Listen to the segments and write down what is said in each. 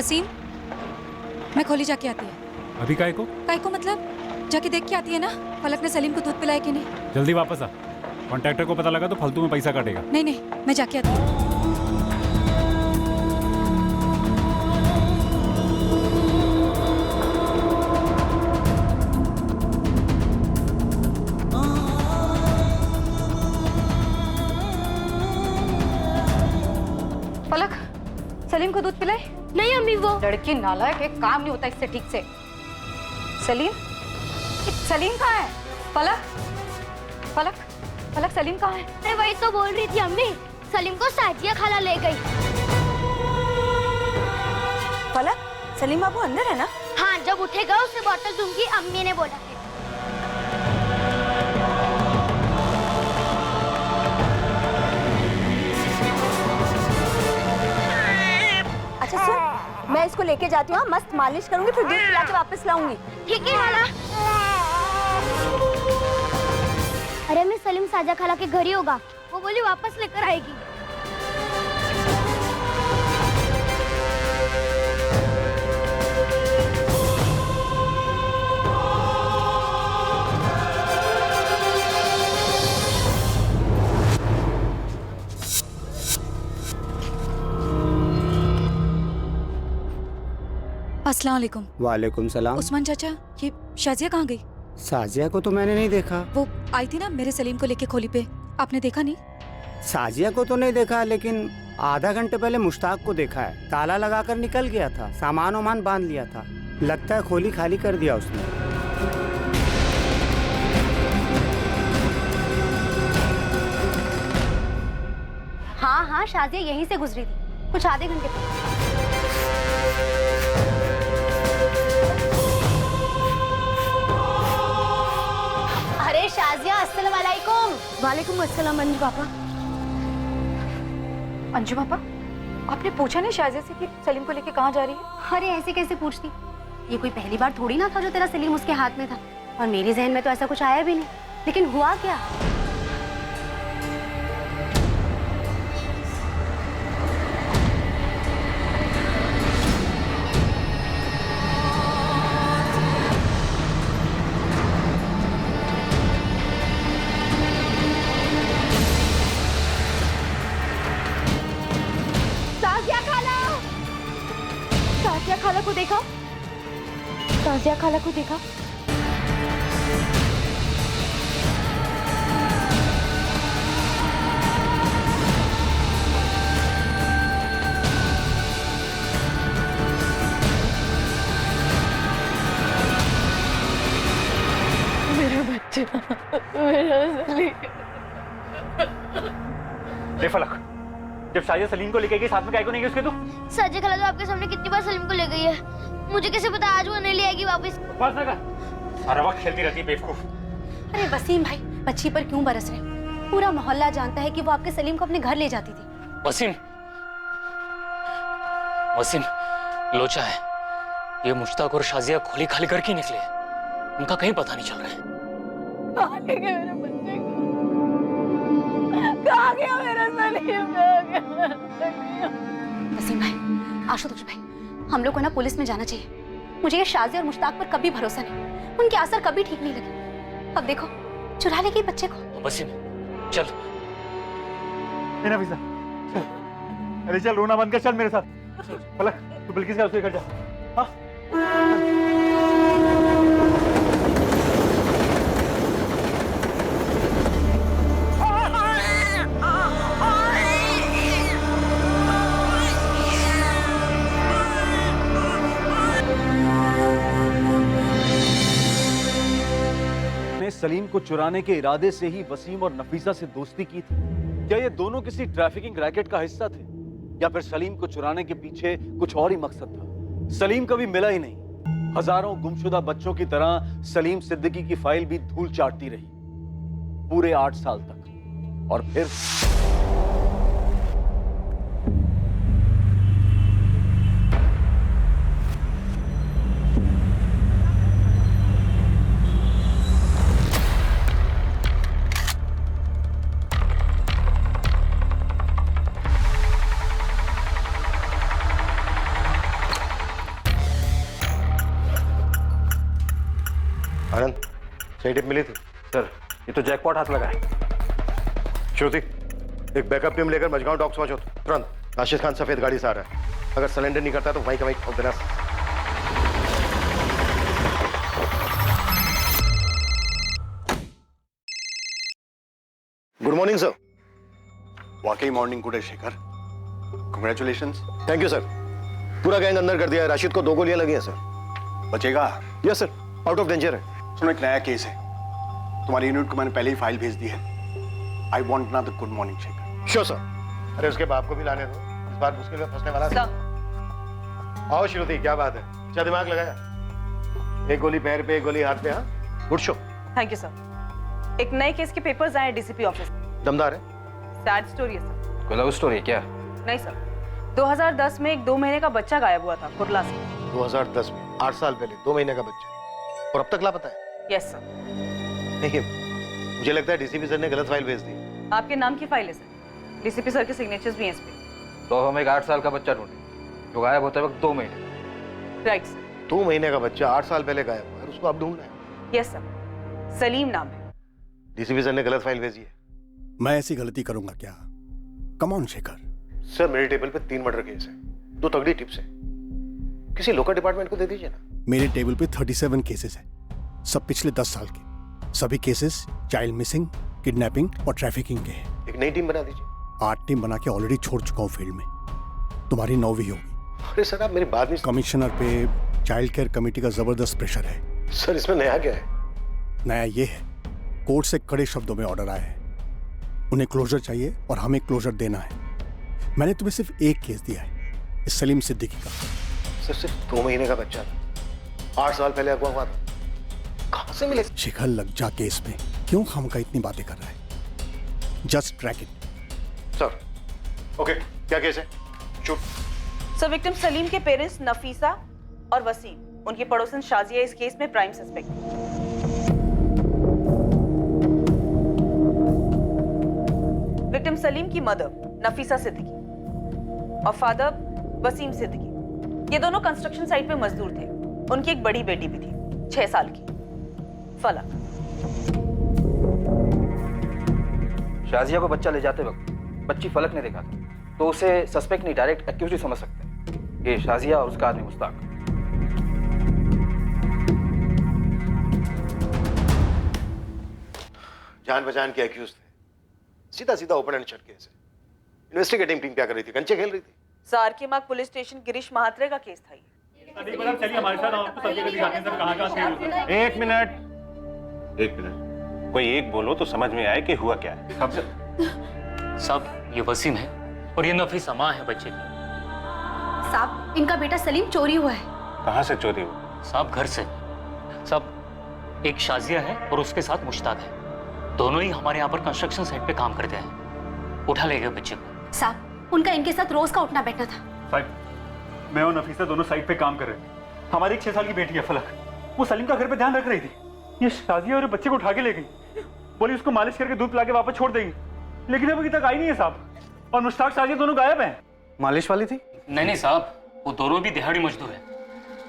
वसीम, मैं खोली जाके आती है। अभी काय को मतलब जाके देख के आती है ना, पलक ने सलीम को दूध पिलाया कि नहीं। जल्दी वापस आ, कॉन्ट्रैक्टर को पता लगा तो फालतू में पैसा काटेगा। नहीं नहीं, मैं जाके आती हूँ। पलक, सलीम को दूध पिलाए? नहीं अम्मी, वो लड़की नालायक है, काम नहीं होता इससे ठीक से। सलीम कहाँ है? पलक सलीम कहाँ है? अरे वही तो बोल रही थी अम्मी, सलीम को साजिया खाला ले गई। पलक, सलीम बाबू अंदर है ना? हाँ, जब उठेगा उसे बोतल दूंगी, अम्मी ने बोला है। अच्छा सुन, मैं इसको लेके जाती हूँ, मस्त मालिश करूंगी, फिर दूध पिला के वापस लाऊंगी। ठीक है खाला। अरे मैं सलीम साजा खाला के घर ही होगा, वो बोली वापस लेकर आएगी। अस्सलाम वालेकुम। वालेकुम सलाम। उस्मान चाचा, ये शाजिया कहाँ गई? साजिया को तो मैंने नहीं देखा। वो आई थी ना मेरे सलीम को लेके खोली पे, आपने देखा नहीं? साजिया को तो नहीं देखा, लेकिन आधा घंटे पहले मुश्ताक को देखा है। ताला लगाकर निकल गया था, सामान वामान बांध लिया था। लगता है खोली खाली कर दिया उसने। हाँ, शाजिया यहीं से गुजरी थी, कुछ आधे घंटे पहले। अरे शाजिया, अस्सलाम वालेकुम। वालेकुम अस्सलाम अंजू पापा। अंजू पापा, आपने पूछा नहीं शाजिया से कि सलीम को लेके कहाँ जा रही है? अरे ऐसे कैसे पूछती, ये कोई पहली बार थोड़ी ना था जो तेरा सलीम उसके हाथ में था, और मेरे जहन में तो ऐसा कुछ आया भी नहीं। लेकिन हुआ क्या? साजिया खाला को देखा? मेरा बच्चा, मेरा सलीम। फलक, जब शाजिया सलीम को लेके गई, साथ में काहे को नहीं गई उसके? तू साजिया खाला तो आपके सामने कितनी बार सलीम को ले गई है, मुझे कैसे पता आज वो नहीं ले आएगी वापस? बस ना कर, सारा वक्त खेलती रहती है बेवकूफ। अरे वसीम भाई, बच्ची पर क्यों बरस रहे? पूरा मोहल्ला जानता है कि वो आपके सलीम को अपने घर ले जाती थी। वसीम लोचा है, ये मुश्ताक और शाजिया खोली खाली करके निकले, उनका कहीं पता नहीं चल रहा है। कहाँ ले गए मेरे बच्चे को? कहाँ गया मेरा सलीम? कहाँ गया सलीम? वसीम भाई, आशुतोष भाई, हम लोग को ना पुलिस में जाना चाहिए। मुझे ये शाजिया और मुश्ताक पर कभी भरोसा नहीं, उनके असर कभी ठीक नहीं लगे। अब देखो, चुरा ले गई बच्चे को। वसीम चल। नफीसा, चल। अरे चल, रोना बंद कर, चल मेरे साथ। फलक, तू बिल्किस का उसके घर जा। हाँ? सलीम को चुराने के इरादे से ही वसीम और नफीसा से दोस्ती की थी। क्या ये दोनों किसी ट्रैफिकिंग रैकेट का हिस्सा थे, या फिर सलीम को चुराने के पीछे कुछ और ही मकसद था? सलीम कभी मिला ही नहीं। हजारों गुमशुदा बच्चों की तरह सलीम सिद्दीकी की फाइल भी धूल चाटती रही पूरे 8 साल तक। और फिर आनंद, सही टिप मिली थी? सर, ये तो जैकपॉट हाथ लगा है। श्रुति, एक बैकअप टीम लेकर मजगांव डॉक्स पहुंचो तुरंत। राशिद खान सफेद गाड़ी से आ रहा है, अगर सिलेंडर नहीं करता तो वहीं का वहीं ठोक देना। Good morning sir. वाकई मॉर्निंग गुड है Shekhar, congratulations. Thank you sir. पूरा गैंग अंदर कर दिया है। राशिद को 2 गोलियां लगी हैं सर। बचेगा? Yes sir, out of danger है। सुनो, एक नया केस है, तुम्हारी यूनिट को मैंने पहले ही फाइल भेज दी है। I want now the good morning Shekhar. Sure sir. अरे उसके बाप को भी लाने दो, इस बार मुश्किल में फंसने वाला है। आओ श्रुति, क्या बात है, क्या दिमाग लगाया? एक गोली पैर पे, एक गोली हाथ पे। हाँ, good show. Thank you sir. एक नए केस के पेपर्स आए डीसीपी ऑफिस। दमदार है। सैड स्टोरी है सर। कोई लव स्टोरी है क्या? नहीं सर, 2010 में एक 2 महीने का बच्चा गायब हुआ था कुर्ला से। 2010 में, 8 साल पहले 2 महीने का बच्चा, और अब तक लापता है? Yes sir. नहीं, मुझे लगता है डीसीपी सर ने गलत फाइल भेज दी। आपके नाम की फाइल है सर, डीसीपी सर के सिग्नेचर्स भी हैं इस पे। तो हम एक 8 साल का बच्चा ढूंढे जो गायब होते वक्त 2 महीने। Right sir. 2 महीने का बच्चा 8 साल पहले गायब हुआ है, उसको अब ढूंढना है। यस सर, सलीम नाम है। डीसीपी सर ने गलत फाइल भेजी है। मैं ऐसी गलती करूंगा क्या? Come on Shekhar. सर, मेरे टेबल पे 3 मर्डर केस है, 2 तगड़ी टिप्स है, किसी लोकल डिपार्टमेंट को दे दीजिए ना। मेरे टेबल पे 37 केसेस हैं, सब पिछले 10 साल के। सभी केसेस चाइल्ड मिसिंग, किडनैपिंग और ट्रैफिकिंग के हैं। एक नई टीम बना दीजिए। 8 टीम बना के ऑलरेडी छोड़ चुका हूँ फील्ड में, तुम्हारी 9वीं होगी। अरे सर, आप मेरी बात नहीं। कमिश्नर पे चाइल्ड केयर कमेटी का जबरदस्त प्रेशर है। सर, इसमें नया क्या है? नया ये है, कोर्ट से कड़े शब्दों में ऑर्डर आया है, उन्हें क्लोजर चाहिए और हमें क्लोजर देना है। मैंने तुम्हें सिर्फ एक केस दिया है, इस सलीम सिद्दीकी का। सर, सिर्फ 2 महीने का बच्चा था, 8 साल पहले अगवा हुआ था, कहां से मिले? शिखर, लग जा केस में, क्यों खामखा इतनी बातें कर रहा है? Just track it. Sir, okay, क्या केस है? शूट। सर, विक्टिम सलीम के पेरेंट्स नफीसा और वसीम, उनकी पड़ोसन शाजिया इस केस में प्राइम सस्पेक्ट। विक्टिम सलीम की मदर नफीसा सिद्दीकी और फादर वसीम सिद्दीकी, ये दोनों कंस्ट्रक्शन साइट पे मजदूर थे। उनकी एक बड़ी बेटी भी थी, 6 साल की, फलक। शाजिया को बच्चा ले जाते वक्त बच्ची फलक ने देखा था, तो उसे सस्पेक्ट नहीं, डायरेक्ट एक्यूज ही समझ सकते हैं। ये शाजिया और उसका आदमी मुश्ताक। जान पहचान के एक्यूज थे, सीधा सीधा ओपन एंड शट केस है। इन्वेस्टिगेटिंग टीम क्या कर रही थी? कंचे खेल रही थी। सारकीमाग पुलिस स्टेशन गिरीश महात्रे का केस था ये। चलिए हमारे साथ, आपको सब जगह दिखाते हैं सर, कहाँ-कहाँ। एक मिनट, कोई एक बोलो तो समझ में आए कि हुआ क्या है। साहब, ये वसीम है और ये नफीसा माँ है बच्चे की। साहब, इनका बेटा सलीम चोरी हुआ है। कहाँ से चोरी हुआ? साहब, घर से। साहब, एक शाजिया है और उसके साथ मुश्ताक है, दोनों ही हमारे यहाँ पर कंस्ट्रक्शन साइट पे काम करते हैं। उठा ले गए बच्चे को। साहब, उनका इनके साथ रोज का उठना बैठना था। साहब, मैं और नफीसा दोनों साइट पे काम कर रहे थे। हमारी एक 6 साल की बेटी है फलक, वो सलीम का घर पे ध्यान रख रही थी। ये शाजिया और बच्चे को उठा के ले गई, बोली उसको मालिश करके दूध पिला के वापस छोड़ देगी, लेकिन अभी तक आई नहीं है साहब। और मुश्ताक, शाजिया दोनों गायब हैं। मालिश वाली थी? नहीं साहब, वो दोनों भी दिहाड़ी मजदूर हैं,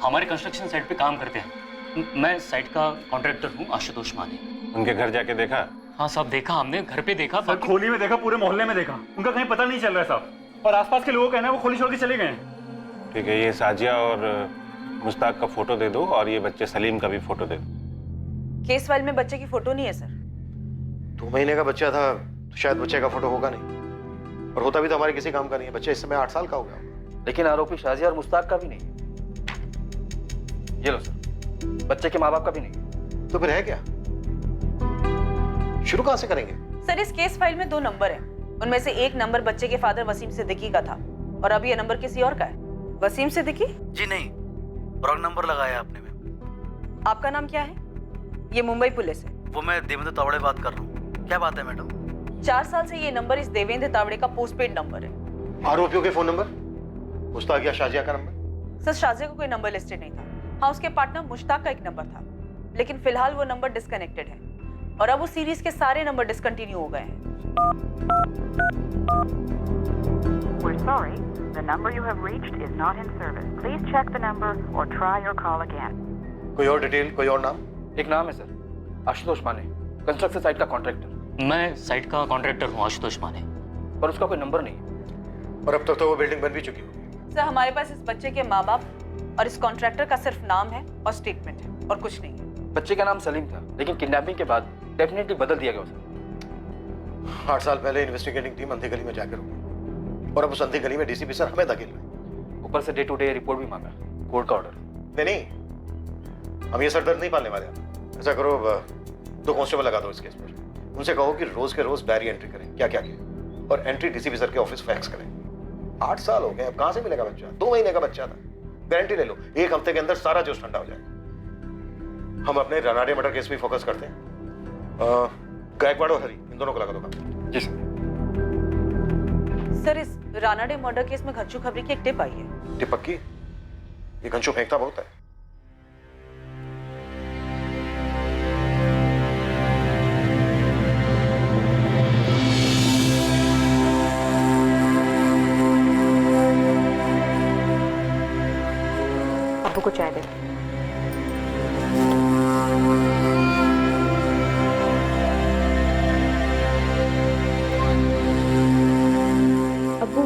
हमारे कंस्ट्रक्शन साइट पे काम करते हैं। मैं साइट का कॉन्ट्रैक्टर हूँ, आशुतोष माने। उनके घर जाके देखा? हाँ साहब, देखा हमने, घर पे देखा, सर, खोली में देखा, पूरे मोहल्ले में देखा, उनका कहीं पता नहीं चल रहा है साहब। और आसपास के लोगों का कहना है वो खोली छोड़ के चले गए हैं। ठीक है, ये साजिया और मुश्ताक का फोटो दे दो और ये बच्चे सलीम का भी फोटो दे दो। केस फाइल में बच्चे की फोटो नहीं है सर। 2 महीने का बच्चा था तो शायद बच्चे का फोटो होगा नहीं, और होता भी तो हमारे किसी काम का नहीं है। बच्चा इस समय 8 साल का हो गया। लेकिन आरोपी शाजिया और मुश्ताक का भी नहीं है। ये लो सर, बच्चे के माँ बाप का भी नहीं है। तो फिर है क्या? शुरू कहां से करेंगे? सर, इस केस फाइल में 2 नंबर हैं, उनमें से एक नंबर बच्चे के फादर वसीम सिद्दीकी का था और अब ये नंबर किसी और का है। वसीम सिद्दीकी? जी नहीं, रॉन्ग नंबर लगाया आपने मैम। आपका नाम क्या है? ये मुंबई पुलिस है। वो मैं देवेंद्र तावड़े बात कर रहा हूँ। क्या बात है मैडम? 4 साल से ये नंबर इस देवेंद्र तावड़े का पोस्टपेड नंबर है। आरोपियों के फोन नंबर? मुश्ताक या शाजिया का नंबर? सर, शाजिया का कोई नंबर लिस्टेड नहीं था। हाँ, उसके पार्टनर मुश्ताक का एक नंबर था, लेकिन फिलहाल वो नंबर डिस्कनेक्टेड है और अब उस सीरीज के सारे नंबर डिसकंटिन्यू हो गए हैं। We're sorry, the number you have reached is not in service. Please check the number or try your call again. कोई और डिटेल, कोई और नाम? एक नाम है सर, आशुतोष माने, कंस्ट्रक्शन साइट का कॉन्ट्रैक्टर। मैं साइट का कॉन्ट्रैक्टर हूँ, आशुतोष माने। पर उसका कोई नंबर नहीं है। और अब तक तो वो बिल्डिंग बन भी चुकी होगी। सर हमारे पास इस बच्चे के माँ बाप और इस कॉन्ट्रैक्टर का सिर्फ नाम है और स्टेटमेंट है और कुछ नहीं है। बच्चे का नाम सलीम था, लेकिन किडनैपिंग के बाद डेफिनेटली बदल दिया गया उसे। 8 साल पहले इन्वेस्टिगेटिंग टीम अंधी गली में जाकर रुकी और अब उस अंधी गली में डीसीपी सर हमें धकेल रहे। ऊपर से डे टू डे रिपोर्ट भी मांगा, कोर्ट का ऑर्डर। नहीं, हम ये सरदर्द नहीं पालने वाले। ऐसा करो, 2 कांस्टेबल लगा दो इस केस पर। उनसे कहो कि रोज के रोज डायरी एंट्री करें, क्या क्या किया, और एंट्री डीसीपी सर के ऑफिस फैक्स करें। 8 साल हो गए, अब कहां से मिलेगा बच्चा? 2 महीने का बच्चा था। गारंटी ले लो 1 हफ्ते के अंदर सारा जोश ठंडा हो जाएगा। हम अपने रानाडे मर्डर केस में फोकस करते हैं। गायकवाड़ और हरी, इन दोनों को लगा दो काम। जी सर। सर इस रानाडे मर्डर केस में घच्चू खबरी की एक टिप आई है। टिप पक्की? ये घंचू फेंकता बहुत है। अब्बू को चाय दे। अब्बू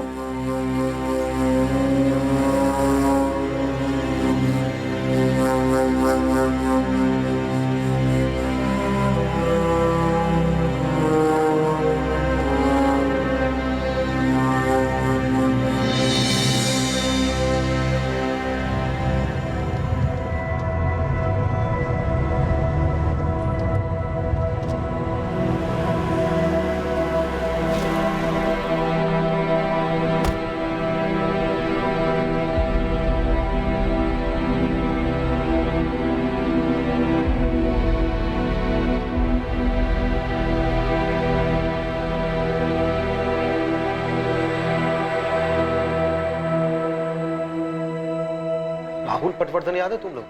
राहुल पटवर्धन याद है तुम लोग?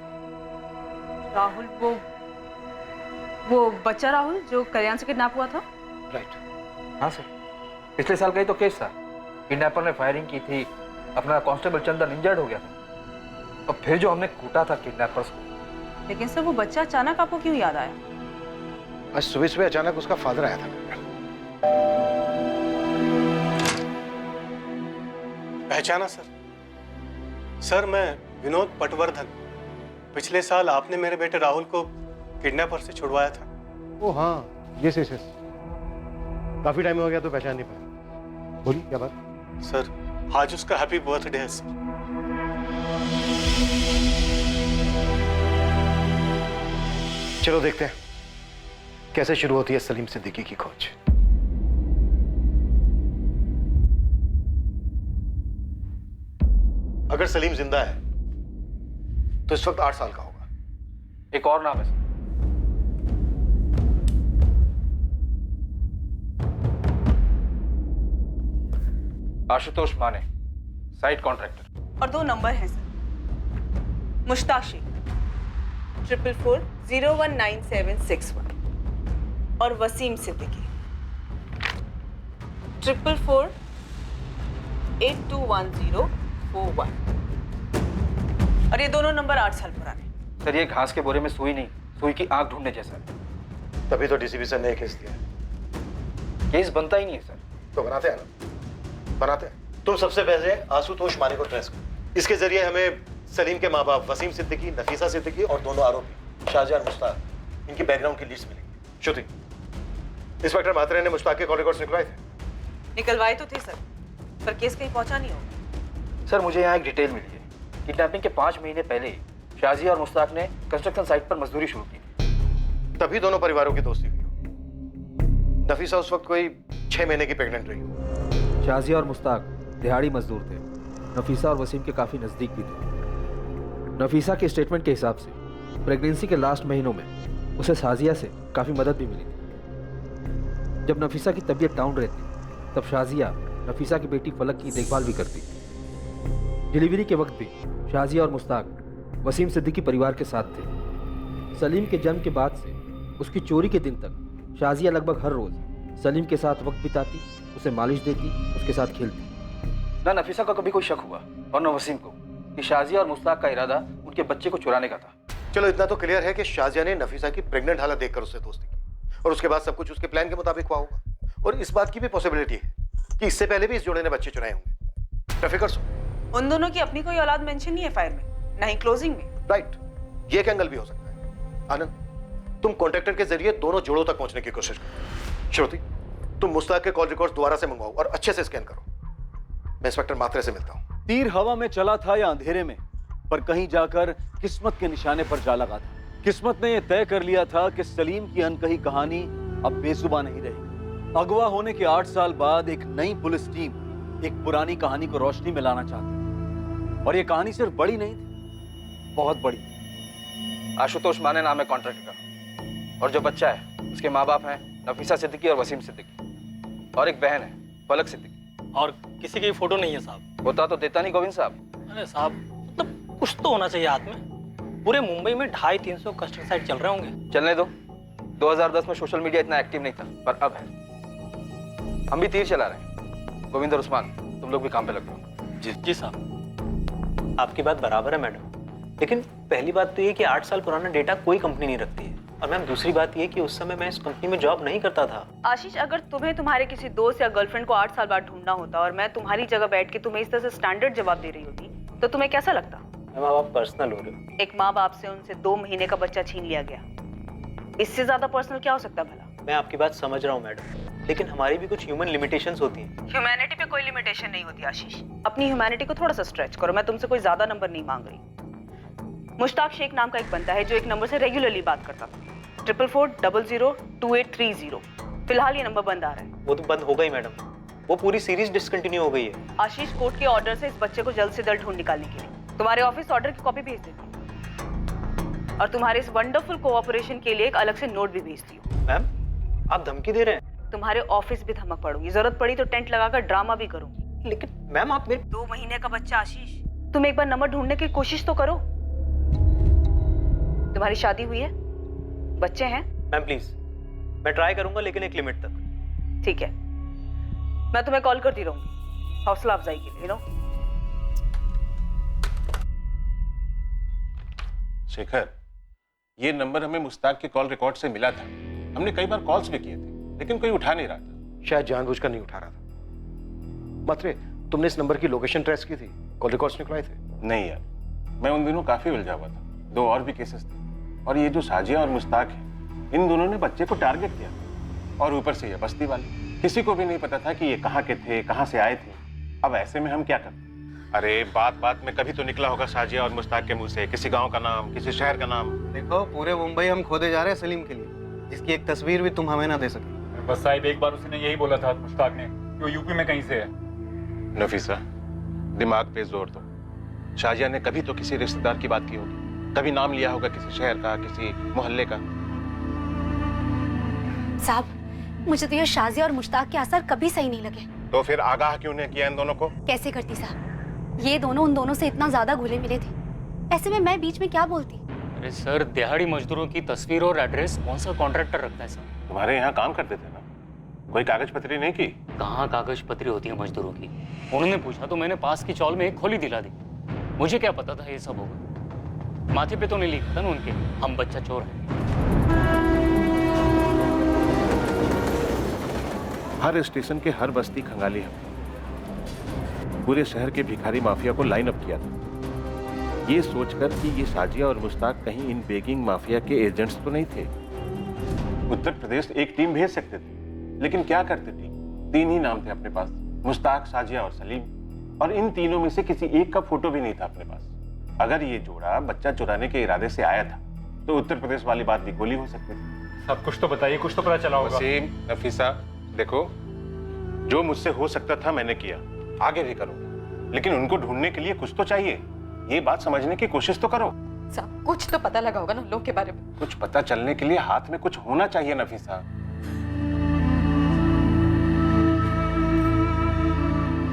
राहुल, वो बच्चा राहुल जो कल्याण से किडनैप हुआ था? राइट। हाँ सर, पिछले साल का ही तो केस था। किडनैपर ने फायरिंग की थी, अपना कांस्टेबल चंदन इंजर्ड हो गया था, और फिर जो हमने कूटा था किडनैपर्स को। लेकिन सर वो बच्चा अचानक आपको क्यों याद आया? आज सुबह सुबह अचानक उसका फादर आया था। पहचाना सर? सर मैं विनोद पटवर्धन। पिछले साल आपने मेरे बेटे राहुल को किडनैपर से छुड़वाया था। ओ हाँ, यस। काफी टाइम हो गया तो पहचान नहीं पाया। बोलिए क्या बात? सर आज उसका हैप्पी बर्थडे है सर। चलो देखते हैं कैसे शुरू होती है सलीम सिद्दीकी की खोज। अगर सलीम जिंदा है तो इस वक्त 8 साल का होगा। एक और नाम है सर, आशुतोष माने, साइट कॉन्ट्रैक्टर। और 2 नंबर हैं सर, मुश्ताक शेख 444019761 और वसीम सिद्दीकी 444821041। और ये दोनों नंबर 8 साल पुराने। सर ये घास के बोरे में सुई नहीं, सुई की आंख ढूंढने जैसा है। तभी तो डीसीपी सर ने केस दिया। केस बनता ही नहीं है सर। तो बनाते हैं ना, बनाते हैं। तुम सबसे पहले आशुतोष माने को ट्रेस करो। इसके जरिए हमें सलीम के माँ बाप वसीम सिद्दीकी, नफीसा सिद्दीकी और दोनों आरोपी शाहजहां और मुश्ताक, इनकी बैकग्राउंड की लिस्ट मिलेगी। श्रुति, इंस्पेक्टर म्हात्रे ने मुश्ताक के कॉल रिकॉर्ड्स निकलवाए थे? निकलवाए तो थे सर, पर केस कहीं पहुंचा नहीं होगा। सर मुझे यहाँ एक डिटेल मिली है। किडनैपिंग के 5 महीने पहले शाहजिया और मुश्ताक ने कंस्ट्रक्शन साइट पर मजदूरी शुरू की थी। तभी दोनों परिवारों की दोस्ती हुई हो। नफीसा उस वक्त कोई 6 महीने की प्रेग्नेंट रही हो। शाहजिया और मुश्ताक दिहाड़ी मजदूर थे। नफीसा और वसीम के काफ़ी नज़दीक भी थे। नफीसा के स्टेटमेंट के हिसाब से प्रेगनेंसी के लास्ट महीनों में उसे शाहजिया से काफ़ी मदद भी मिली थी। जब नफीसा की तबीयत डाउन रहती तब शाहजिया नफीसा की बेटी फलक की देखभाल भी करती। डिलीवरी के वक्त भी शाहजिया और मुश्ताक वसीम सिद्दीकी परिवार के साथ थे। सलीम के जन्म के बाद से उसकी चोरी के दिन तक शाहजिया लगभग हर रोज़ सलीम के साथ वक्त बिताती, उसे मालिश देती, उसके साथ खेलती। ना नफीसा को कभी कोई शक हुआ और न वसीम को कि शाहजिया और मुश्ताक का इरादा उनके बच्चे को चुराने का था। चलो इतना तो क्लियर है कि शाजिया ने नफीसा की प्रेग्नेंट हालत देखकर उससे दोस्ती की और उसके बाद सब कुछ उसके प्लान के मुताबिक हुआ होगा। और इस बात की भी पॉसिबिलिटी है कि इससे पहले भी इस जोड़े ने बच्चे चुराए होंगे। बेफिक्र सो। उन दोनों की अपनी कोई औलाद मेंशन नहीं है फाइल में, ना ही क्लोजिंग में। राइट, ये एक एंगल भी हो सकता है। आनंद, तुम कॉन्ट्रैक्टर के जरिए दोनों जोड़ों तक पहुंचने की कोशिश करो। श्रुति, तुम मुश्ताक के कॉल रिकॉर्ड दोबारा से मंगवाओ और अच्छे से स्कैन करो। मैं इंस्पेक्टर मात्रे से मिलता हूं। तीर हवा में चला था या अंधेरे में, पर कहीं जाकर किस्मत के निशाने पर जा लगा था। किस्मत ने यह तय कर लिया था कि सलीम की अनकही कहानी अब बेजुबान नहीं रहेगी। अगवा होने के 8 साल बाद एक नई पुलिस टीम एक पुरानी कहानी को रोशनी में लाना चाहती, और यह कहानी सिर्फ बड़ी नहीं थी, बहुत बड़ी। आशुतोष माने नाम है कॉन्ट्रैक्टर का, और जो बच्चा है उसके माँ बाप हैं नफीसा सिद्दीकी और वसीम सिद्दीकी, और एक बहन है फलक सिद्दीकी। और किसी की फोटो नहीं है साहब। होता तो देता नहीं गोविंद साहब। अरे साहब, मतलब कुछ तो होना चाहिए हाथ में। पूरे मुंबई में 250-300 कंस्ट्रक्शन साइट चल रहे होंगे। चलने दो, 2010 में सोशल मीडिया इतना एक्टिव नहीं था, पर अब है। हम भी तीर चला रहे हैं। गोविंद और उस्मान, तुम लोग भी काम पे लग जाओ। जी साहब, आपकी बात बराबर है मैडम, लेकिन पहली बात तो ये कि 8 साल पुराना डेटा कोई कंपनी नहीं रखती है, और मैम दूसरी बात ये कि उस समय मैं इस कंपनी में जॉब नहीं करता था। आशीष, अगर तुम्हें तुम्हारे किसी दोस्त या गर्लफ्रेंड को 8 साल बाद ढूंढना होता और मैं तुम्हारी जगह बैठ के तुम्हें इस तरह से स्टैंडर्ड जवाब दे रही होती तो तुम्हें कैसा लगता? मैम आप पर्सनल हो रहे हो। एक माँ बाप से उनसे 2 महीने का बच्चा छीन लिया गया, इससे ज्यादा पर्सनल क्या हो सकता है भला? मैं आपकी बात समझ रहा हूँ मैडम, लेकिन हमारी भी कुछ ह्यूमन लिमिटेशंस होती हैं। ह्यूमैनिटी पे कोई लिमिटेशन नहीं होती आशीष। अपनी ह्यूमैनिटी को थोड़ा सा स्ट्रेच करो। मैं तुमसे कोई ज्यादा नंबर नहीं मांग रही। मुश्ताक शेख नाम का एक बंदा है जो एक नंबर से रेगुलरली बात करता था, 4400002830। फिलहाल ये नंबर बंद आ रहा है। वो तो बंद हो गई मैडम, वो पूरी सीरीज डिसकंटिन्यू हो गई है। आशीष, कोर्ट के ऑर्डर से इस बच्चे को जल्द से जल्द ढूंढ निकालने के लिए तुम्हारे ऑफिस ऑर्डर की कॉपी भेज देती हूँ, और तुम्हारे इस वंडरफुल कोऑपरेशन के लिए एक अलग से नोट भी भेजती हूँ। मैम, आप धमकी दे रहे हैं? तुम्हारे ऑफिस भी धमक पड़ूंगी, जरूरत पड़ी तो टेंट लगाकर ड्रामा भी करूंगी। लेकिन मैम आप मेरे 2 महीने का बच्चा आशीष, तुम एक बार नंबर ढूंढने की कोशिश तो करो। तुम्हारी शादी हुई है, बच्चे हैं? मैम प्लीज, मैं ट्राई करूंगा, लेकिन एक लिमिट तक। ठीक है, मैं तुम्हें कॉल करती रहूंगी हौसला अफजाई के लिए। शेखर, ये नंबर हमें मुश्ताक के कॉल रिकॉर्ड से मिला था। हमने कई बार कॉल्स भी किए थे, लेकिन कोई उठा नहीं रहा था। शायद जानबूझकर नहीं उठा रहा था। मात्रे, तुमने इस नंबर की लोकेशन ट्रेस की थी? कॉल रिकॉर्ड्स निकलवाए थे? नहीं यार, मैं उन दिनों काफी उलझा हुआ था। 2 और भी केसेस थे, और ये जो साजिया और मुश्ताक है, इन दोनों ने बच्चे को टारगेट किया, और ऊपर से ये बस्ती वाले। किसी को भी नहीं पता था कि ये कहाँ के थे, कहाँ से आए थे। अब ऐसे में हम क्या करते? अरे बात बात में कभी तो निकला होगा साजिया और मुश्ताक के मुंह से किसी गांव का नाम, किसी शहर का नाम। देखो, पूरे मुंबई हम खोदे जा रहे हैं सलीम के लिए, जिसकी एक तस्वीर भी तुम हमें ना दे सके। बस साहिब, एक बार उसने यही बोला था मुश्ताक ने कि वो यूपी में कहीं से है। नफीसा, दिमाग पे जोर दो। शाजिया ने कभी तो किसी रिश्तेदार की बात की होगी, कभी नाम लिया होगा किसी शहर का, किसी मोहल्ले का। साहब, मुझे तो ये शाजिया और मुश्ताक के असर कभी सही नहीं लगे। तो फिर आगाह क्यों नहीं किया इन दोनों को? कैसे करती साहब, ये दोनों उन दोनों से इतना ज्यादा घुले मिले थे, ऐसे में मैं बीच में क्या बोलती? अरे सर, दिहाड़ी मजदूरों की तस्वीर और एड्रेस कौन सा कॉन्ट्रैक्टर रखता है सर? तुम्हारे यहाँ काम करते थे ना, कोई कागज पत्री नहीं की? कहाँ कागज पत्री होती है मजदूरों की? उन्होंने पूछा तो मैंने पास की चौल में एक खोली दिला दी। मुझे क्या पता था ये सब होगा। माथे पे तो नहीं लिखा था ना उनके, हम बच्चा चोर है। हर स्टेशन के हर बस्ती खंगाली हमने, पूरे शहर के भिखारी माफिया को लाइन अप किया था, ये सोचकर कि ये साजिया और मुश्ताक कहीं इन बेगिंग माफिया के एजेंट्स तो नहीं थे। उत्तर प्रदेश एक टीम भेज सकते थे, लेकिन क्या करते थे? 3 ही नाम थे अपने पास, मुश्ताक, साजिया और सलीम, और इन तीनों में से किसी एक का फोटो भी नहीं था अपने पास। अगर ये जोड़ा बच्चा चुराने के इरादे से आया था तो उत्तर प्रदेश वाली बात भी गोली हो सकती थी। सब कुछ तो बताइए, कुछ तो पता चला होगा। वसीम, नफीसा, देखो, जो मुझसे हो सकता था मैंने किया, आगे भी करूंगा, लेकिन उनको ढूंढने के लिए कुछ तो चाहिए। ये बात समझने की कोशिश तो करो। साहब, कुछ तो पता लगा होगा ना लोग के बारे में। कुछ पता चलने के लिए हाथ में कुछ होना चाहिए नफीसा।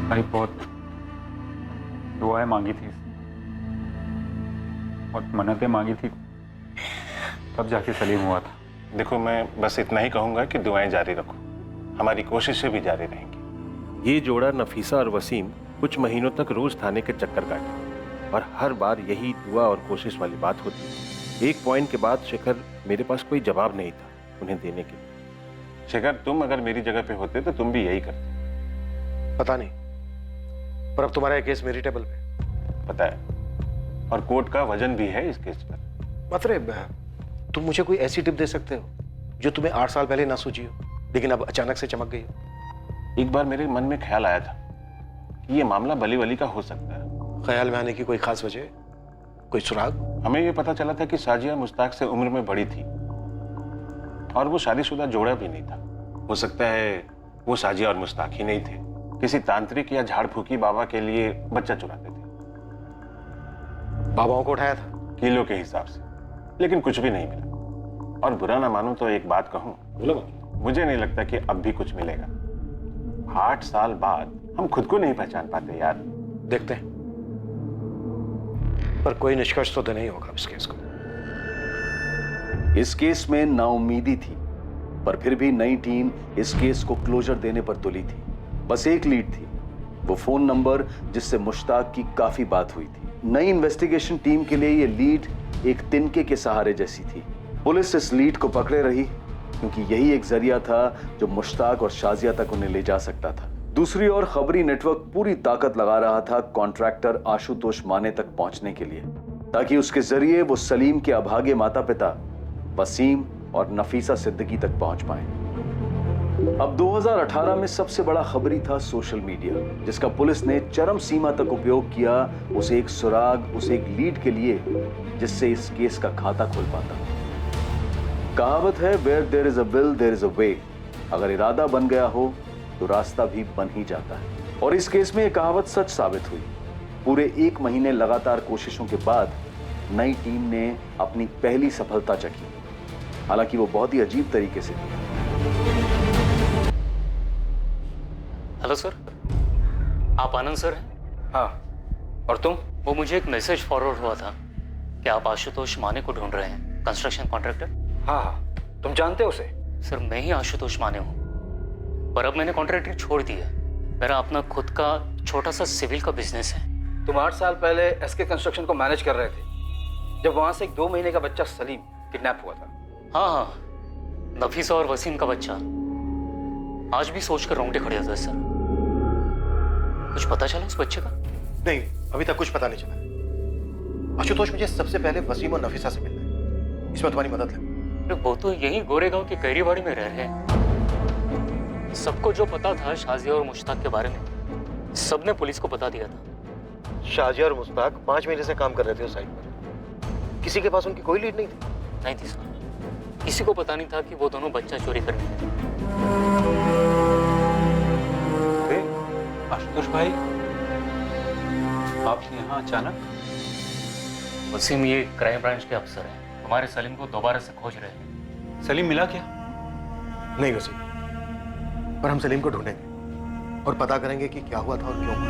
भाई बहुत दुआएं मांगी थी, बहुत मन्नतें मांगी थी, तब जाके सलीम हुआ था। देखो, मैं बस इतना ही कहूंगा कि दुआएं जारी रखो, हमारी कोशिशें भी जारी रहेंगी। ये जोड़ा नफीसा और वसीम कुछ महीनों तक रोज थाने के चक्कर काटे, और हर बार यही दुआ और कोशिश वाली बात होती है। एक पॉइंट के बाद शेखर मेरे पास कोई जवाब नहीं था उन्हें देने के लिए। शेखर, तुम अगर मेरी जगह पे होते तो तुम भी यही करते। पता नहीं, पर अब तुम्हारा केस मेरी टेबल पे। पता है, और कोर्ट का वजन भी है इस केस पर। मतलब तुम मुझे कोई ऐसी टिप दे सकते हो जो तुम्हें 8 साल पहले ना सूझी हो लेकिन अब अचानक से चमक गई हो? एक बार मेरे मन में ख्याल आया था कि ये मामला बली वली का हो सकता है। ख्याल में आने की कोई खास वजह, कोई सुराग? हमें ये पता चला था कि साजिया मुश्ताक से उम्र में बड़ी थी और वो शादीशुदा जोड़ा भी नहीं था। हो सकता है वो साजिया और मुश्ताक ही नहीं थे, किसी तांत्रिक या झाड़ फूकी बाबा के लिए बच्चा चुराते थे। बाबाओं को उठाया था किलो के हिसाब से, लेकिन कुछ भी नहीं मिला। और बुरा ना मानूं तो एक बात कहूं, मुझे नहीं लगता कि अब भी कुछ मिलेगा। 8 साल बाद हम खुद को नहीं पहचान पाते यार। देखते हैं, पर कोई निष्कर्ष तो नहीं होगा इस केस को। इस केस में नाउम्मीदी थी, पर फिर भी नई टीम इस केस को क्लोजर देने पर तुली थी। बस एक लीड थी, वो फोन नंबर जिससे मुश्ताक की काफी बात हुई थी। नई इन्वेस्टिगेशन टीम के लिए ये लीड एक तिनके के सहारे जैसी थी। पुलिस इस लीड को पकड़े रही क्योंकि यही एक जरिया था जो मुश्ताक और शाजिया तक उन्हें ले जा सकता था। दूसरी ओर खबरी नेटवर्क पूरी ताकत लगा रहा था कॉन्ट्रैक्टर आशुतोष माने तक पहुंचने के लिए, ताकि उसके जरिए वो सलीम के अभागे माता पिता वसीम और नफीसा सिद्दीकी तक पहुंच पाए। अब 2018 में सबसे बड़ा खबरी था सोशल मीडिया, जिसका पुलिस ने चरम सीमा तक उपयोग किया उस एक सुराग, उस एक लीड के लिए जिससे इस केस का खाता खुल पाता। कहावत है, where there is a will there is a way. अगर इरादा बन गया हो तो रास्ता भी बन ही जाता है, और इस केस में यह कहावत सच साबित हुई। पूरे 1 महीने लगातार कोशिशों के बाद नई टीम ने अपनी पहली सफलता चखी, हालांकि वो बहुत ही अजीब तरीके से थी। हेलो सर, आप आनंद सर हैं? हाँ, और तुम? वो मुझे एक मैसेज फॉरवर्ड हुआ था कि आप आशुतोष माने को ढूंढ रहे हैं, कंस्ट्रक्शन कॉन्ट्रैक्टर। हाँ हाँ, तुम जानते हो उसे? सर, मैं ही आशुतोष माने हूँ, पर अब मैंने कॉन्ट्रैक्टर छोड़ दिया। मेरा अपना खुद का छोटा सा सिविल का बिजनेस है। तुम 8 साल पहले एसके कंस्ट्रक्शन को मैनेज कर रहे थे जब वहां से एक 2 महीने का बच्चा सलीम किडनैप हुआ था। हाँ हाँ, नफीसा और वसीम का बच्चा। आज भी सोचकर रोंगटे खड़े होते हैं सर। कुछ पता चला उस बच्चे का? नहीं, अभी तक कुछ पता नहीं चला। आशुतोष, मुझे सबसे पहले वसीम और नफीसा से मिलना है, इसमें तुम्हारी मदद लगे। वो तो यही गोरेगांव की कैरीबाड़ी में रह रहे हैं। सबको जो पता था शाजिया और मुश्ताक के बारे में, सबने पुलिस को बता दिया था। शाजिया और मुश्ताक 5 महीने से काम कर रहे थे उस साइट पर। किसी के पास उनकी कोई लीड नहीं थी? नहीं थी सर, किसी को पता नहीं था कि वो दोनों बच्चा चोरी करने गए। आशुतोष भाई, आप यहाँ अचानक? वसीम ये क्राइम ब्रांच के अफसर हैं, हमारे सलीम को दोबारा से खोज रहे हैं। सलीम मिला क्या? नहीं वसीम, पर हम सलीम को ढूंढेंगे और पता करेंगे कि क्या हुआ था और क्यों हुआ।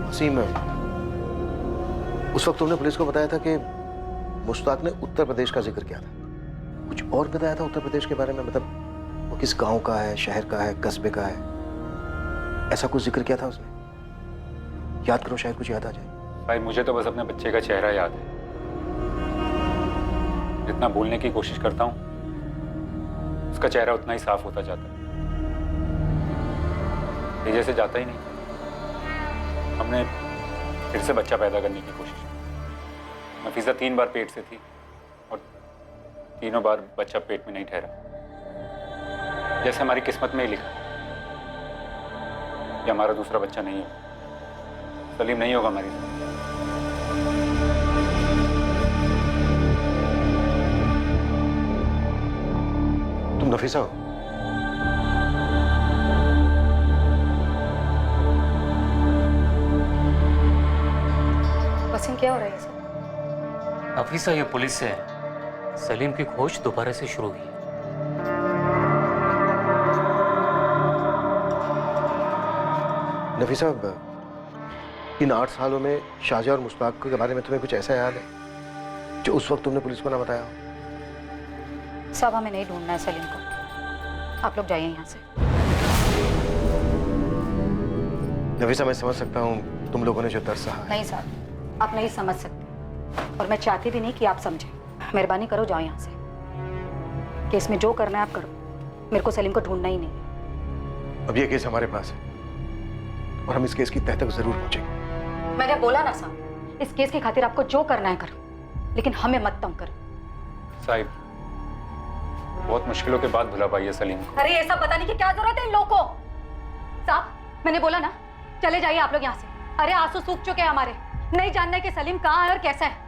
वसीम, उस वक्त तुमने पुलिस को बताया था कि मुश्ताक ने उत्तर प्रदेश का जिक्र किया था। कुछ और बताया था उत्तर प्रदेश के बारे में? मतलब वो किस गांव का है, शहर का है, कस्बे का है, ऐसा कुछ जिक्र किया था उसने? याद करो, शायद कुछ याद आ जाए। भाई, मुझे तो बस अपने बच्चे का चेहरा याद है। जितना भूलने की कोशिश करता हूँ उसका चेहरा उतना ही साफ होता जाता है। ये जैसे जाता ही नहीं। हमने फिर से बच्चा पैदा करने की कोशिश की। नफीसा 3 बार पेट से थी और तीनों बार बच्चा पेट में नहीं ठहरा। जैसे हमारी किस्मत में ही लिखा कि हमारा दूसरा बच्चा नहीं होगा, सलीम नहीं होगा हमारी साथ। तुम नफीसा हो? वसीम, क्या हो रहा है सर? नफीसा, ये पुलिस से सलीम की खोज दोबारा से शुरू हुई। नफीसा, इन 8 सालों में शाजिया और मुश्ताक के बारे में तुम्हें कुछ ऐसा याद है जो उस वक्त तुमने पुलिस को ना बताया हो? साहब, हमें नहीं ढूंढना है सलीम को, आप लोग जाइए यहाँ से। नफीसा, मैं समझ सकता हूँ तुम लोगों ने जो दर्द सहा है। नहीं साहब, आप नहीं समझ सकते। और मैं चाहती भी नहीं कि आप समझें। मेहरबानी करो, जाओ यहाँ से। केस में जो करना है आप करो, मेरे को सलीम को ढूंढना ही नहीं। अब ये केस हमारे पास है और हम इस केस की तह तक जरूर पहुंचेंगे। मैंने बोला ना साहब, इस केस की खातिर आपको जो करना है करो, लेकिन हमें मत तंग करो। साहिब, बहुत मुश्किलों के बाद भुला पाई है सलीम को। अरे ये सब बताने की क्या जरूरत है इन लोगों को? साहब मैंने बोला ना, चले जाइए आप लोग यहाँ से। अरे आंसू सूख चुके हैं हमारे, नहीं जानना है कि सलीम कहाँ है और कैसा है।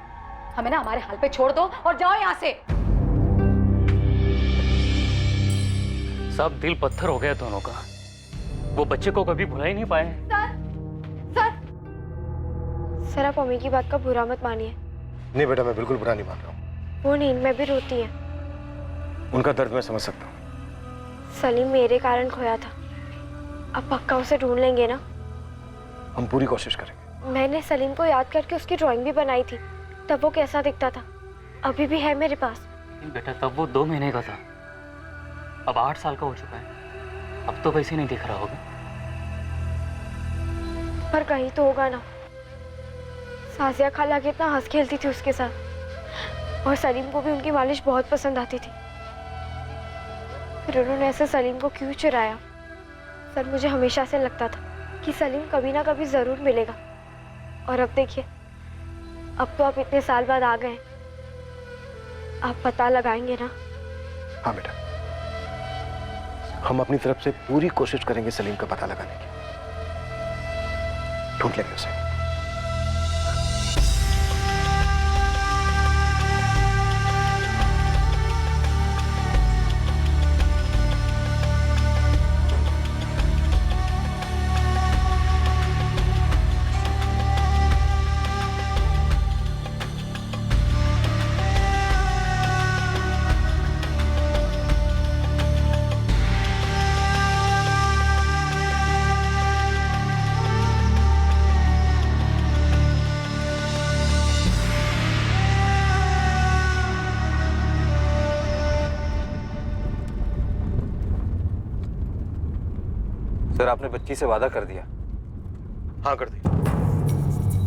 हमें ना हमारे हाल पे छोड़ दो और जाओ यहाँ से। सब दिल पत्थर हो गया दोनों का। वो बच्चे को कभी भुला ही नहीं पाए। सर आप मम्मी की बात का बुरा मत मानिए। नहीं बेटा, मैं बिल्कुल बुरा नहीं मान रहा हूँ। वो नींद में भी रोती है। उनका दर्द मैं समझ सकता हूँ। सलीम मेरे कारण खोया था, अब पक्का उसे ढूंढ लेंगे ना? हम पूरी कोशिश करेंगे। मैंने सलीम को याद करके उसकी ड्राइंग भी बनाई थी, तब वो कैसा दिखता था, अभी भी है मेरे पास। बेटा तब वो 2 महीने का था, अब 8 साल का हो चुका है। अब तो वैसे नहीं दिख रहा होगा। पर कहीं तो होगा ना। साजिया खाला कितना हंस खेलती थी उसके साथ, और सलीम को भी उनकी मालिश बहुत पसंद आती थी। फिर उन्होंने ऐसे सलीम को क्यों चुराया? सर मुझे हमेशा से लगता था कि सलीम कभी ना कभी जरूर मिलेगा, और अब देखिए, अब तो आप इतने साल बाद आ गए, आप पता लगाएंगे ना? हाँ बेटा, हम अपनी तरफ से पूरी कोशिश करेंगे सलीम का पता लगाने की। ढूंढ लेंगे उसे। सर आपने बच्ची से वादा कर दिया? हाँ कर दिया,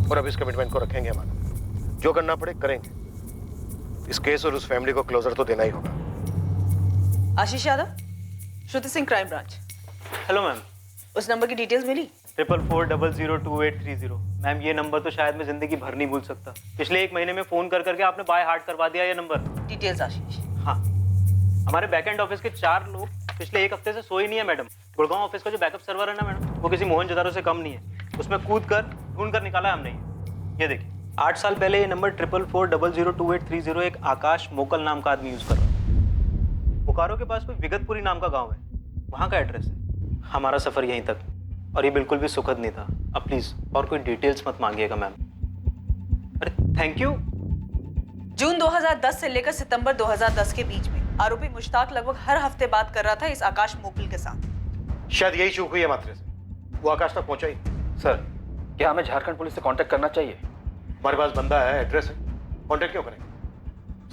और अब इस कमिटमेंट को रखेंगे हमारा। जो करना पड़े करेंगे। इस केस और उस फैमिली को क्लोजर तो देना ही होगा। Ashish Yadav, Shruti Singh, crime branch. Hello ma'am. उस नंबर की डिटेल्स मिली? 4440022830। मैम ये नंबर तो शायद मैं जिंदगी भर नहीं भूल सकता। पिछले 1 महीने में फोन कर करके आपने बाय हार्ट करवा दिया ये नंबर। डिटेल्स आशीष। हाँ, हमारे बैकएंड ऑफिस के 4 लोग पिछले 1 हफ्ते से सोए नहीं है मैडम। गुड़गांव ऑफिस का जो बैकअप सर्वर है ना मैडम, वो किसी मोहनजोदारो से कम नहीं है। उसमें कूद कर ढूंढ कर निकाला हमने। ये देखिए, 8 साल पहले ये नंबर 4440022830 एक आकाश मोकल नाम का आदमी यूज कर रहा है। बोकारो के पास कोई विगतपुरी नाम का गांव है, वहाँ का एड्रेस है। हमारा सफर यहीं तक, और ये बिल्कुल भी सुखद नहीं था। अब प्लीज और कोई डिटेल्स मत मांगिएगा मैम। अरे थैंक यू। जून 2010 से लेकर सितंबर 2010 के बीच में आरोपी मुश्ताक लगभग हर हफ्ते बात कर रहा था इस आकाश मोकल के साथ। शायद यही चूक हुई है मात्रे से, वो आकाश तक पहुंचा ही। सर क्या हमें झारखंड पुलिस से कांटेक्ट करना चाहिए? हमारे पास बंदा है, एड्रेस है, कांटेक्ट क्यों करेंगे?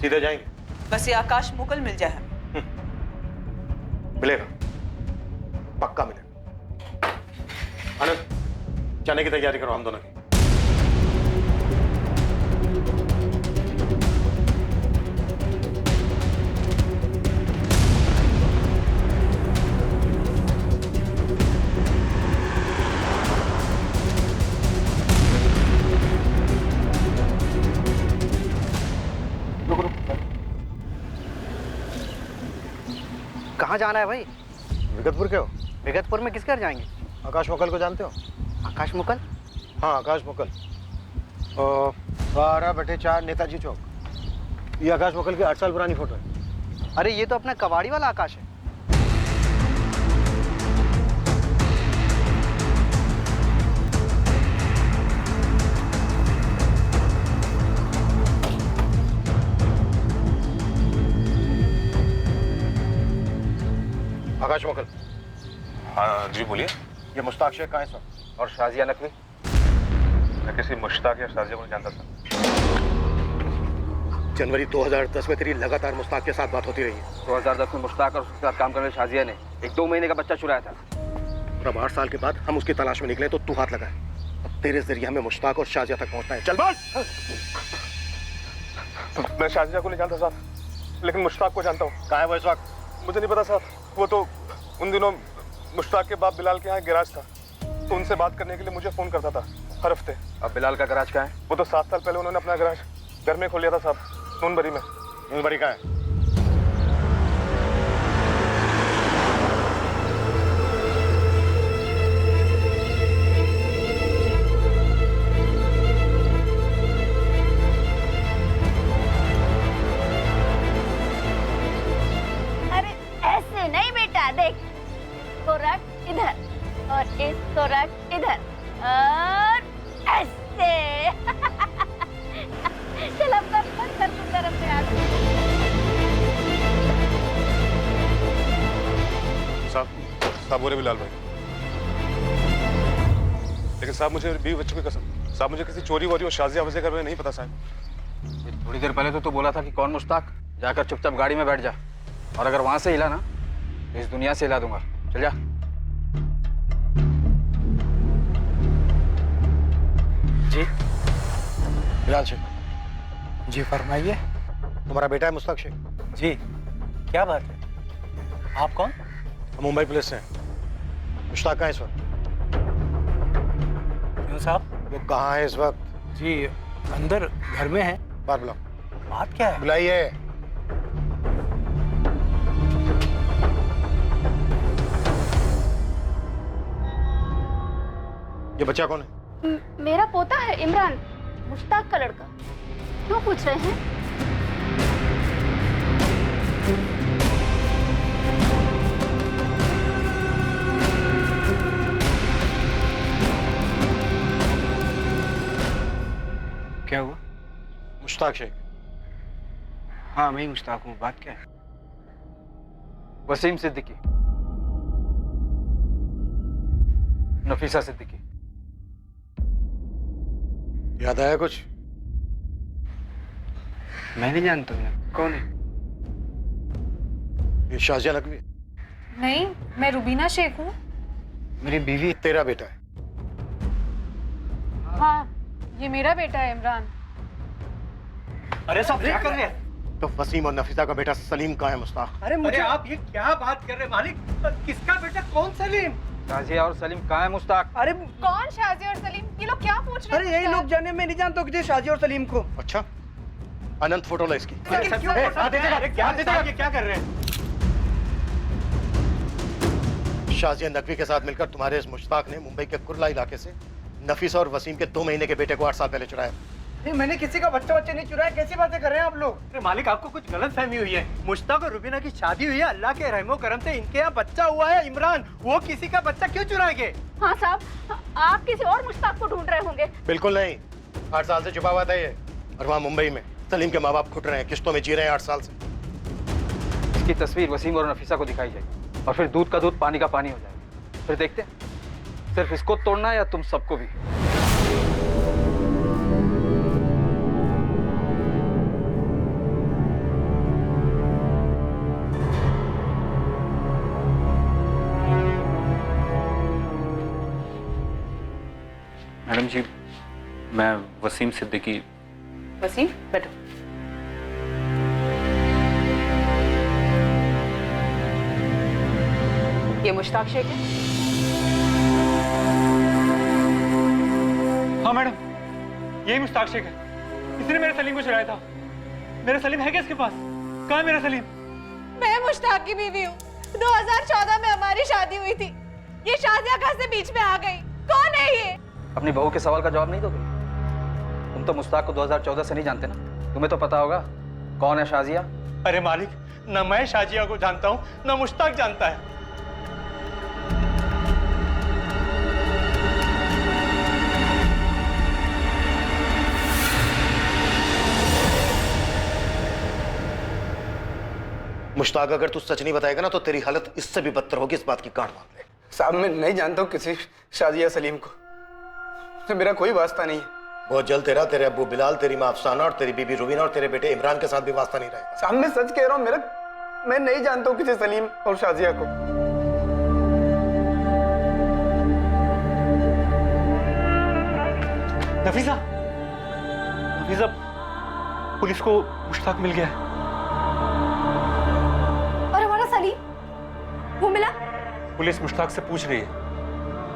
सीधे जाएंगे। बस ये आकाश मोकल मिल जाए हमें। मिलेगा, पक्का मिलेगा। आनंद, जाने की तैयारी करो हम दोनों की। कहाँ जाना है भाई? विगतपुर के हो? विगतपुर में किसके घर जाएंगे? आकाश मुकल को जानते हो? आकाश मुकल? हाँ आकाश मुकल, 12/4 नेताजी चौक। ये आकाश मुकल की 8 साल पुरानी फोटो है। अरे ये तो अपना कबाड़ी वाला आकाश है। आकाश मुकल। हाँ जी बोलिए। ये मुश्ताक शेख कहाँ है सर? और शाजिया नकवी? मैं किसी मुश्ताक या शाजिया को नहीं जानता था। जनवरी 2010 में तेरी लगातार मुश्ताक के साथ बात होती रही है। 2010 में मुश्ताक और उसके साथ काम करने शाजिया ने एक 2 महीने का बच्चा चुराया था। और अब 8 साल के बाद हम उसकी तलाश में निकले तो तू हाथ लगाए। अब तेरे जरिए हमें मुश्ताक और शाजिया तक पहुंचना है। चल बात। मैं शाजिया को नहीं जानता साहब, लेकिन मुश्ताक को जानता हूँ। कहाँ है वो इस वक्त? मुझे नहीं पता साहब, वो तो उन दिनों मुश्ताक के बाप बिलाल के यहाँ गैराज था, तो उनसे बात करने के लिए मुझे फ़ोन करता था हर हफ्ते। अब बिलाल का गैराज कहाँ है? वो तो 7 साल पहले उन्होंने अपना गैराज घर में खोल लिया था साहब, नूनबरी में। नूनबरी कहाँ है? इधर और इसको रख इधर और ऐसे। चल अब कर तू तरफ से आगे। साहब बोले बिलाल भाई, लेकिन साहब मुझे बीवी बच्चों की कसम, साहब मुझे किसी चोरी वोरी और शाजिया वजह का नहीं पता साहब। थोड़ी देर पहले तो तू बोला था कि कौन मुश्ताक, जाकर चुपचाप गाड़ी में बैठ जा, और अगर वहां से हिला ना तो इस दुनिया से हिला दूंगा। चल जा। जी बिलाल शेख। जी फरमाइए। तुम्हारा बेटा है मुश्ताक शेख? जी। क्या बात है, आप कौन? मुंबई पुलिस से। मुश्ताक कहाँ है इस वक्त? क्यों साहब? वो कहाँ है इस वक्त? जी अंदर घर में है। बाहर बुलाओ। बात क्या है? बुलाइए। ये बच्चा कौन है? मेरा पोता है इमरान, मुश्ताक का लड़का। क्यों पूछ रहे हैं? क्या हुआ? मुश्ताक शेख। हाँ मैं ही मुश्ताक हूँ, बात क्या है? वसीम सिद्दीकी, नफीसा सिद्दीकी। याद आया कुछ? मैं नहीं जानता हूँ। कौन है? ये शाजिया नकवी। नहीं, मैं रुबीना शेख हूँ। मेरी बीवी। तेरा बेटा है? हाँ, ये मेरा बेटा है इमरान। अरे सब क्या कर रहे हैं? तो वसीम और नफीसा का बेटा सलीम कहाँ है मुश्ताक? अरे मुझे आप ये क्या बात कर रहे हैं मालिक? किसका बेटा? कौन सलीम? शाजिया और सलीम कहाँ है मुश्ताक? अरे कौन शाजिया और सलीम? ये लोग क्या पूछ रहे हैं? अरे यही लोग जाने, मैं नहीं जानता हूँ शाजिया और सलीम को। अच्छा, अनंत फोटो ला इसकी। क्या कर रहे हैं? शाजिया नकवी के साथ मिलकर तुम्हारे इस मुश्ताक ने मुंबई के कुर्ला इलाके से नफीसा और वसीम के 2 महीने के बेटे को 8 साल पहले चुराया। मैंने किसी का बच्चा नहीं चुराया। कैसी बातें कर रहे हैं आप लोग? अरे मालिक आपको कुछ गलत फहमी हुई है। मुश्ताक और रुबीना की शादी हुई है, अल्लाह के रहमो करम से इनके यहाँ बच्चा हुआ है इमरान। वो किसी का बच्चा क्यों चुराएंगे? हाँ साहब, आप किसी और मुश्ताक को ढूंढ रहे होंगे। बिल्कुल नहीं, 8 साल से छुपा हुआ था ये, और वहाँ मुंबई में सलीम के माँ बाप घुट रहे हैं, किश्तों में जी रहे हैं 8 साल से। इसकी तस्वीर वसीम और नफीसा को दिखाई जाएगी, और फिर दूध का दूध पानी का पानी हो जाएगा। फिर देखते हैं सिर्फ इसको तोड़ना है या तुम सबको भी। मैडम जी, मैं वसीम सिद्दीकी। वसीम बैठो। ये मुश्ताक शेख है? हाँ मैडम, यही मुश्ताक शेख है। इसने मेरे सलीम को चुराया था। मेरा सलीम है क्या इसके पास? कहाँ है मेरा सलीम? मैं मुश्ताक की बीवी हूँ। 2014 में हमारी शादी हुई थी। ये शाजिया कहाँ से बीच में आ गई? कौन है ये? अपनी बहू के सवाल का जवाब नहीं दोगे? तुम तो मुश्ताक को 2014 से नहीं जानते ना, तुम्हें तो पता होगा कौन है शाजिया। अरे मालिक, ना मैं शाजिया को जानता हूँ ना मुश्ताक जानता है। मुश्ताक, अगर तू सच नहीं बताएगा ना तो तेरी हालत इससे भी बदतर होगी, इस बात की गांठ बांध ले। साहब मैं नहीं जानता हूँ किसी शाजिया सलीम को, तो मेरा कोई वास्ता नहीं है। बहुत जल्द तेरे अब्बू बिलाल, तेरी माँ अफसाना और तेरी बीबी रुबीना और तेरे बेटे इमरान के साथ भी वास्ता नहीं रहेगा। साहब मैं सच कह रहा हूँ, मैं नहीं जानता हूँ किसी सलीम और शाजिया को। नफीसा, पुलिस को मुश्ताक मिल गया है। और हमारा सलीम, वो मिला? पुलिस मुश्ताक से पूछ रही है।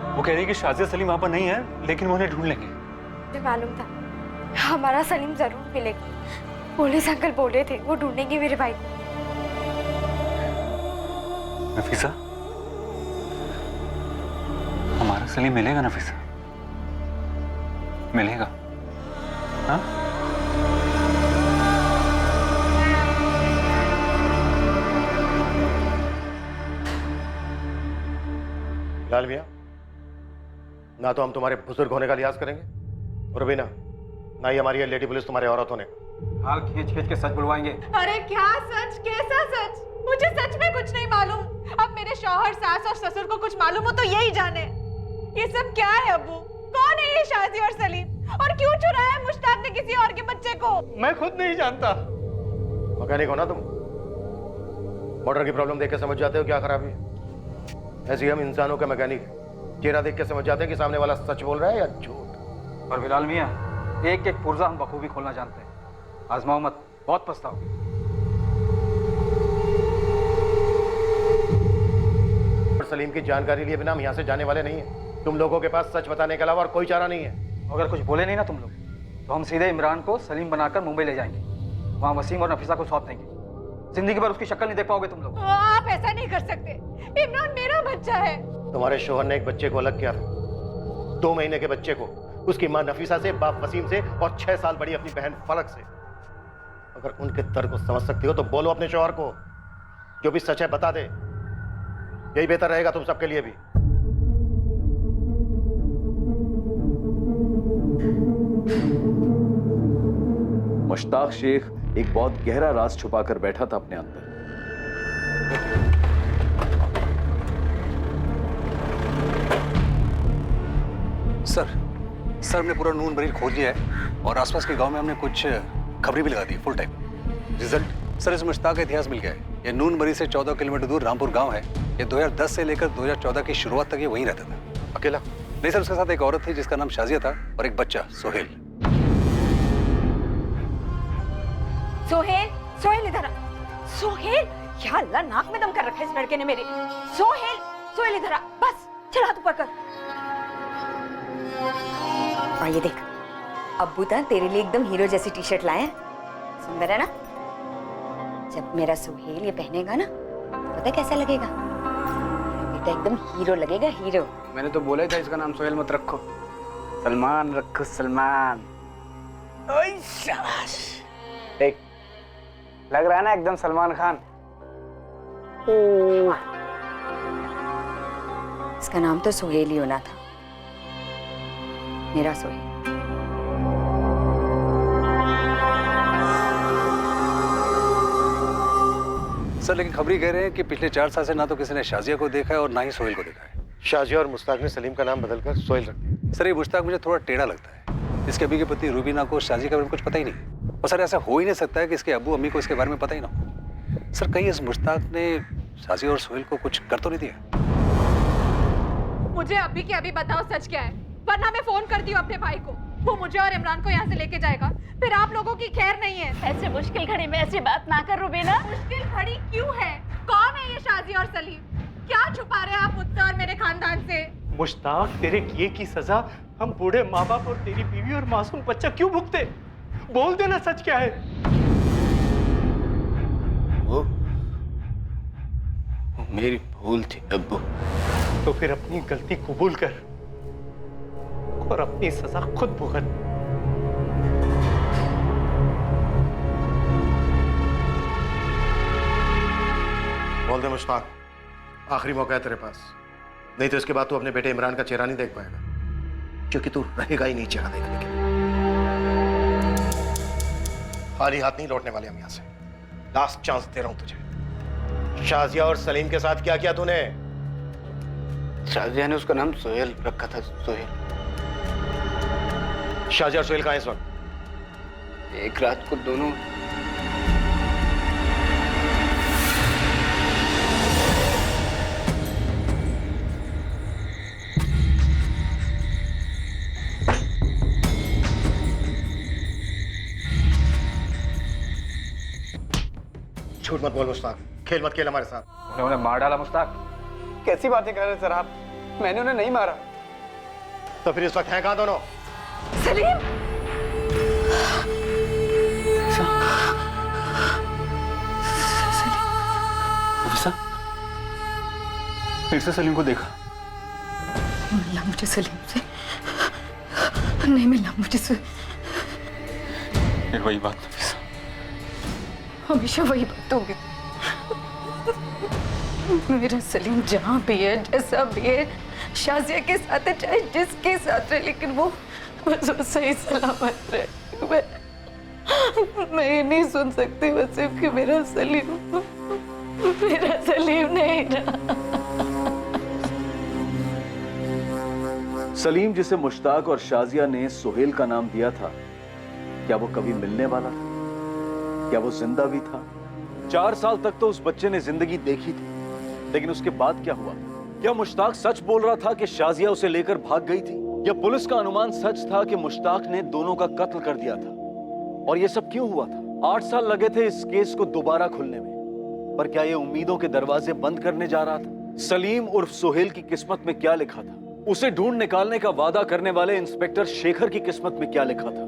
वो कह रही है कि शाजिया सलीम वहां पर नहीं है, लेकिन वो उन्हें ढूंढ लेंगे। मुझे मालूम था हमारा सलीम जरूर मिलेगा। पुलिस अंकल बोल रहे थे वो ढूंढेंगे मेरे भाई को। नफीसा, हमारा सलीम मिलेगा नफीसा, मिलेगा। हाँ? लाल मियां, ना तो हम तुम्हारे बुजुर्ग होने का लिहाज करेंगे और अभी ना ही हमारी लेडी पुलिस तुम्हारे औरत होने का। हाल खींच खींच के सच बुलवाएंगे। अरे क्या सच, कैसा सच? मुझे सच में कुछ नहीं मालूम। अब मेरे शौहर, सास और ससुर को कुछ मालूम हो तो यही जाने। ये सब क्या है अब्बू? कौन है ये शाजी और सलीम? और क्यों चुराया है मुश्ताक ने किसी और के बच्चे को? मैं खुद नहीं जानता। मैकेनिक हो ना तुम? मोटर की प्रॉब्लम देख के समझ जाते हो क्या खराबी है। ऐसे ही हम इंसानों का मैकेनिक है, चेहरा देख के समझ जाते हैं कि सामने वाला सच बोल रहा है या झूठ। और बिलाल मियां, एक एक पुर्जा हम बखूबी खोलना जानते हैं। आजमाओ मत, बहुत पछताओगे। सलीम की जानकारी लिए बिना हम यहाँ से जाने वाले नहीं है। तुम लोगों के पास सच बताने के अलावा और कोई चारा नहीं है। अगर कुछ बोले नहीं ना तुम लोग, तो हम सीधे इमरान को सलीम बनाकर मुंबई ले जाएंगे। वहाँ वसीम और नफीसा को सौंप देंगे। जिंदगी भर उसकी शक्ल नहीं देख पाओगे तुम लोग। आप ऐसा नहीं कर सकते। इमरान मेरा बच्चा है। तुम्हारे शोहर ने एक बच्चे को अलग किया था, 2 महीने के बच्चे को, उसकी माँ नफीसा से, बाप वसीम से और 6 साल बड़ी अपनी बहन फलक से। अगर उनके दर्द को समझ सकती हो तो बोलो अपने शोहर को, जो भी सच है बता दे। यही बेहतर रहेगा तुम सबके लिए भी। मुश्ताक शेख एक बहुत गहरा राज छुपाकर बैठा था अपने अंदर। सर हमने पूरा नून बरीर खोज लिया है और आसपास के गांव में हमने कुछ खबरें भी लगा दी फुल टाइम। रिजल्ट सर, इस मुश्ताक का इतिहास मिल गया है। ये नून बरी से 14 किलोमीटर दूर रामपुर गांव है। ये 2010 से लेकर 2014 की शुरुआत तक ये वहीं रहता था। अकेला? नहीं सर, उसके साथ एक औरत थी जिसका नाम शाजिया था और एक बच्चा सोहेल। सोहेल इधर आ। सोहेल, क्या अल्लाह, नाक में दम कर रखा है इस लड़के ने मेरे। सोहेल इधर आ, बस चल हाथ ऊपर कर। ये देख, अब्बू था तेरे लिए एकदम हीरो जैसी टी शर्ट लाए हैं। सुंदर है ना? जब मेरा सोहेल ये पहनेगा ना, पता कैसा लगेगा? बेटा एकदम हीरो लगेगा, हीरो। मैंने तो बोला ही था इसका नाम सोहेल मत रखो, सलमान रखो, सलमान। ओए शाबाश, देख लग रहा है ना एकदम सलमान खान। इसका नाम तो सोहेल ही होना था, मेरा सोहेल। सर लेकिन खबरी कह रहे हैं कि पिछले 4 साल से ना तो किसी ने शाजिया को देखा है और ना ही सोहेल को देखा है। शाजिया और मुश्ताक ने सलीम का नाम बदलकर सोहेल रख दिया। सर ये मुश्ताक मुझे थोड़ा टेढ़ा लगता है। इसके अभी की पत्नी रूबीना को शाजिया के बारे में कुछ पता ही नहीं। और सर ऐसा हो ही नहीं सकता है कि इसके अब्बू अम्मी को इसके बारे में पता ही ना हो। सर कहीं इस मुश्ताक ने शाजिया और सोहेल को कुछ कर तो नहीं दिया? मुझे अभी के अभी बताओ सच क्या है, वरना मैं फोन करती हूँ अपने भाई को। वो मुझे और इमरान को यहाँ से लेके जाएगा, फिर आप लोगों की खैर नहीं है। ऐसे मुश्किल घड़ी में ऐसी बात ना कर रुबीना। मुश्किल घड़ी क्यों है? कौन है ये शाजी और सलीम? क्या छुपा रहे हैं आप मुझसे और मेरे खानदान से? मुश्ताक, तेरे किए की सजा हम बूढ़े माँ बाप और तेरी बीवी और मासूम बच्चा क्यों भुगते? बोल देना सच क्या है? वो मेरी भूल थी अब्बू। तो फिर अपनी गलती कबूल कर और अपनी सजा खुद भुगत। बोल दे मुश्ताक, आखिरी मौका है तेरे पास, नहीं तो इसके बाद तू अपने बेटे इमरान का चेहरा नहीं देख पाएगा, क्योंकि तू रहेगा ही नहीं चेहरा देखने के लिए। खाली हाथ नहीं लौटने वाले हम यहां से। लास्ट चांस दे रहा हूं तुझे। शाजिया और सलीम के साथ क्या किया तूने? शाजिया ने उसका नाम सोहेल रखा था, सोहेल। शाजिया और सोहेल कहां हैं इस वक्त? एक रात को दोनों झूठ मत बोल मुश्ताक, खेल मत खेल हमारे साथ। उन्हें मार डाला मुश्ताक? कैसी बातें कर रहे हैं सर आप? मैंने उन्हें नहीं मारा। तो फिर इस वक्त हैं कहाँ दोनों? सलीम, नफीसा, फिर से सलीम को देखा? मिला मुझे सलीम से, नहीं मिला मुझे से। फिर वही बात नफीसा, हमेशा वही बात होगी। मेरा सलीम जहाँ भी है, जैसा भी है, शाजिया के साथ है, चाहे जिसके साथ है, लेकिन वो बस वो सही सलामत रहे। मैं ये नहीं सुन सकती वसीम कि मेरा सलीम नहीं रहा। सलीम जिसे मुश्ताक और शाजिया ने सुहेल का नाम दिया था, क्या वो कभी मिलने वाला था? क्या वो जिंदा भी था? 4 साल तक तो उस बच्चे ने जिंदगी देखी थी, लेकिन उसके बाद क्या हुआ? क्या मुश्ताक सच बोल रहा था कि शाजिया उसे लेकर भाग गई थी, या पुलिस का अनुमान सच था कि मुश्ताक ने दोनों का कत्ल कर दिया था? और ये सब क्यों हुआ था? 8 साल लगे थे इस केस को दोबारा खुलने में, पर क्या ये उम्मीदों के दरवाजे बंद करने जा रहा था? सलीम उर्फ सुहेल की किस्मत में क्या लिखा था? उसे ढूंढ निकालने का वादा करने वाले इंस्पेक्टर शेखर की किस्मत में क्या लिखा था?